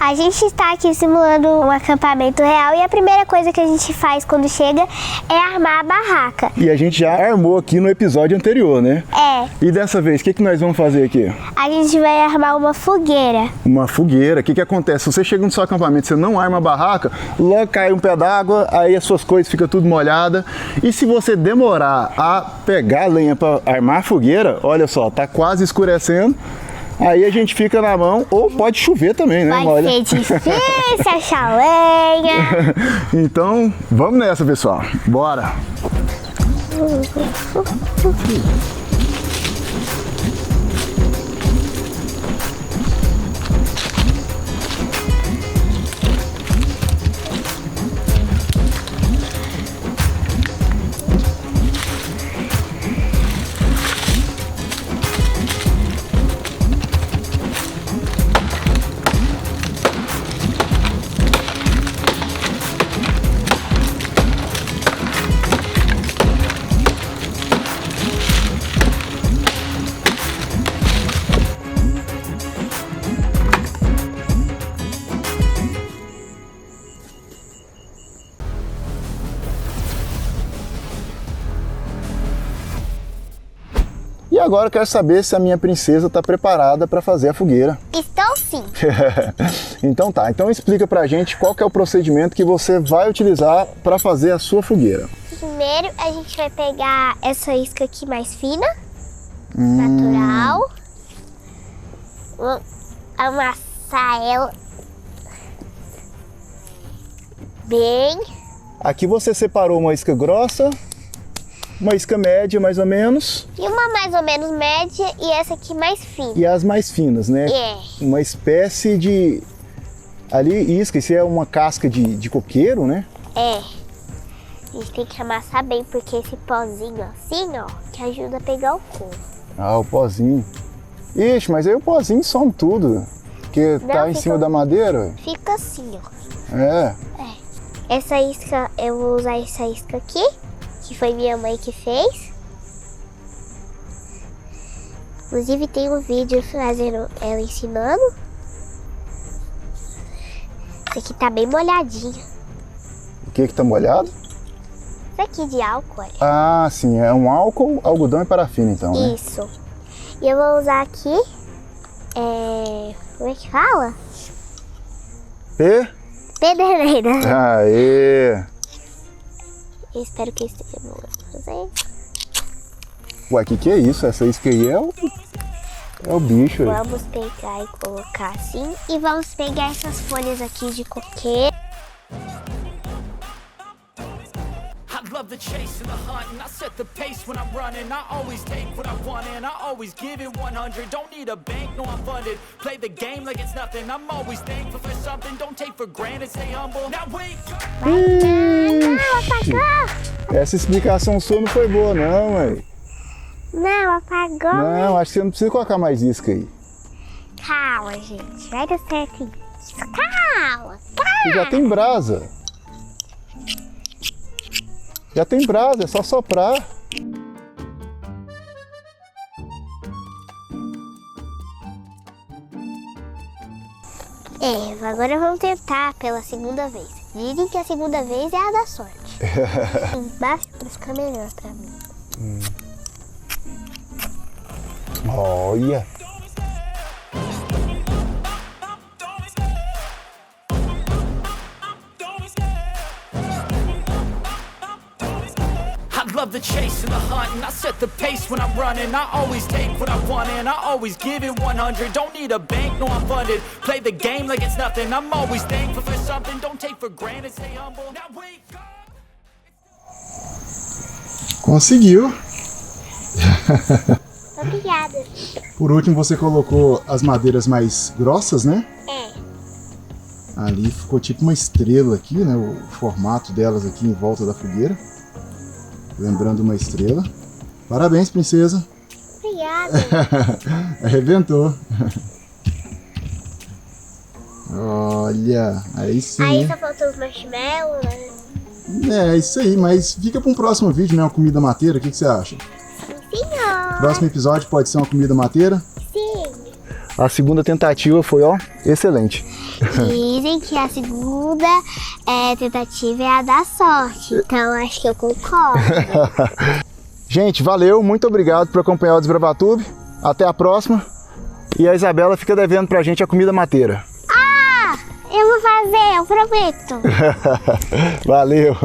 A gente está aqui simulando um acampamento real e a primeira coisa que a gente faz quando chega é armar a barraca. E a gente já armou aqui no episódio anterior, né? É. E dessa vez, o que nós vamos fazer aqui? A gente vai armar uma fogueira. Uma fogueira. O que acontece? Se você chega no seu acampamento, você não arma a barraca, logo cai um pé d'água, aí as suas coisas ficam tudo molhadas. E se você demorar a pegar a lenha para armar a fogueira, olha só, tá quase escurecendo. Aí a gente fica na mão, ou pode chover também, né? Vai ser difícil achar lenha. Então, vamos nessa, pessoal. Bora! E agora eu quero saber se a minha princesa está preparada para fazer a fogueira. Estou sim. Então tá, então explica pra gente qual que é o procedimento que você vai utilizar para fazer a sua fogueira. Primeiro a gente vai pegar essa isca aqui mais fina, natural. Vou amassar ela bem. Aqui você separou uma isca grossa, uma isca média mais ou menos. E uma mais ou menos média e essa aqui mais fina. E as mais finas, né? Uma espécie de... Ali, isca, isso é uma casca de coqueiro, né? É. A gente tem que amassar bem, porque esse pozinho assim, ó, que ajuda a pegar o couro. Ah, o pozinho. Ixi, mas aí o pozinho some tudo. Porque Não, tá em cima da madeira. Fica assim, ó. É. Essa isca, eu vou usar essa isca aqui, que foi minha mãe que fez. Inclusive tem um vídeo fazendo ela ensinando. Esse aqui tá bem molhadinho. O que tá molhado? Isso aqui de álcool, olha. Ah, sim, é um álcool, algodão e parafina então, né? Isso. E eu vou usar aqui, como é que fala? Pederneira. Aê! Eu espero que esteja bom pra fazer. Ué, que é isso? Essa isca aí é o bicho. Vamos pegar e colocar assim. E vamos pegar essas folhas aqui de coqueiro. Love the chase and the hunt, and I set the pace when I'm running. I always take what I want and I always give it 100. Don't need a bank, no I'm funded. Play the game like it's nothing. I'm always thankful for something. Don't take for granted, stay humble. Now wake up. Não, apagou! Essa explicação sua não foi boa não, mãe. Não, apagou. Não, acho que você não precisa colocar mais isca aí. Calma, gente. Vai dar certo isso. Calma, Porque já tem brasa. Já tem brasa, é só soprar. Agora vamos tentar pela segunda vez. Dizem que a segunda vez é a da sorte. Embaixo pra ficar melhor pra mim. Olha. Love the chase and the hunt, and I set the pace when I'm running. I always take what I want and I always give it 100. Don't need a bank, no I'm funded. Play the game like it's nothing. I'm always thankful for something. Don't take for granted, stay humble. Now wake up. Conseguiu. Obrigada. Por último, você colocou as madeiras mais grossas, né? Ali ficou tipo uma estrela aqui, né? O formato delas aqui em volta da fogueira. Lembrando uma estrela. Parabéns, princesa. Obrigada. Arrebentou. Olha, aí sim. Aí só faltou os marshmallows, né? É, isso aí, mas fica para um próximo vídeo, né? Uma comida mateira, o que você acha? Senhor. Próximo episódio pode ser uma comida mateira? Sim. A segunda tentativa foi, ó, excelente. Dizem que a segunda tentativa é a da sorte. Então acho que eu concordo. Gente, valeu, muito obrigado por acompanhar o Desbravatube. Até a próxima. E a Isabela fica devendo pra gente a comida mateira. Eu vou fazer, eu prometo. Valeu.